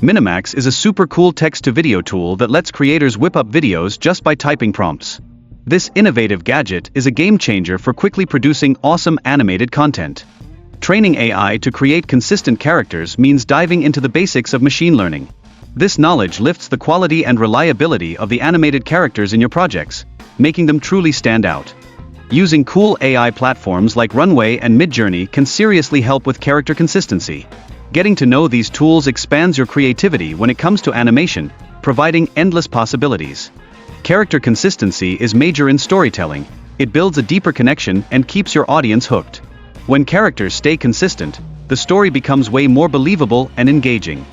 MiniMax is a super cool text-to-video tool that lets creators whip up videos just by typing prompts. This innovative gadget is a game-changer for quickly producing awesome animated content. Training AI to create consistent characters means diving into the basics of machine learning. This knowledge lifts the quality and reliability of the animated characters in your projects, making them truly stand out. Using cool AI platforms like Runway and Midjourney can seriously help with character consistency. Getting to know these tools expands your creativity when it comes to animation, providing endless possibilities. Character consistency is major in storytelling. It builds a deeper connection and keeps your audience hooked. When characters stay consistent, the story becomes way more believable and engaging.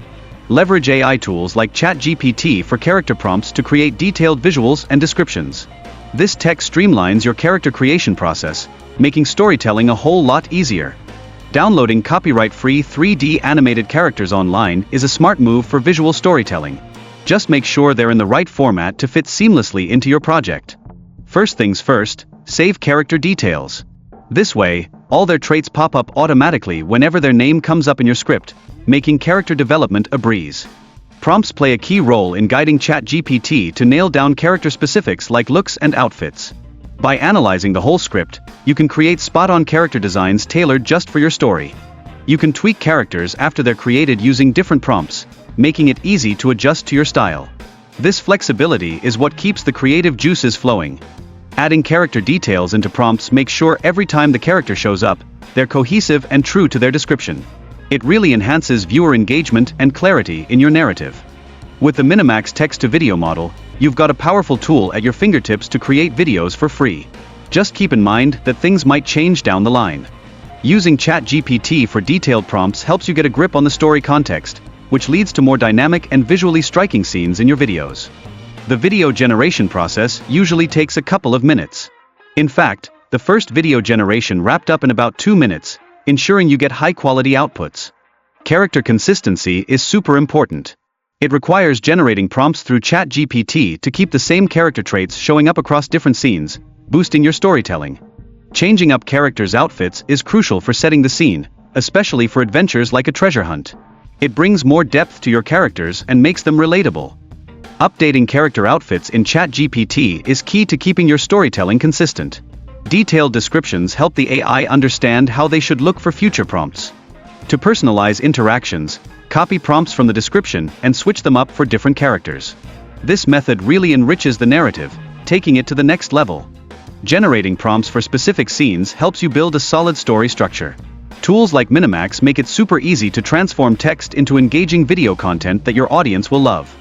Leverage AI tools like ChatGPT for character prompts to create detailed visuals and descriptions. This tech streamlines your character creation process, making storytelling a whole lot easier. Downloading copyright-free 3D animated characters online is a smart move for visual storytelling. Just make sure they're in the right format to fit seamlessly into your project. First things first, save character details. This way, all their traits pop up automatically whenever their name comes up in your script, making character development a breeze. Prompts play a key role in guiding ChatGPT to nail down character specifics like looks and outfits. By analyzing the whole script, you can create spot-on character designs tailored just for your story. You can tweak characters after they're created using different prompts, making it easy to adjust to your style. This flexibility is what keeps the creative juices flowing. Adding character details into prompts makes sure every time the character shows up, they're cohesive and true to their description. It really enhances viewer engagement and clarity in your narrative. With the MiniMax text-to-video model, you've got a powerful tool at your fingertips to create videos for free. Just keep in mind that things might change down the line. Using ChatGPT for detailed prompts helps you get a grip on the story context, which leads to more dynamic and visually striking scenes in your videos. The video generation process usually takes a couple of minutes. In fact, the first video generation wrapped up in about 2 minutes, ensuring you get high-quality outputs. Character consistency is super important. It requires generating prompts through ChatGPT to keep the same character traits showing up across different scenes, boosting your storytelling. Changing up characters' outfits is crucial for setting the scene, especially for adventures like a treasure hunt. It brings more depth to your characters and makes them relatable. Updating character outfits in ChatGPT is key to keeping your storytelling consistent. Detailed descriptions help the AI understand how they should look for future prompts. To personalize interactions, copy prompts from the description and switch them up for different characters. This method really enriches the narrative, taking it to the next level. Generating prompts for specific scenes helps you build a solid story structure. Tools like MiniMax make it super easy to transform text into engaging video content that your audience will love.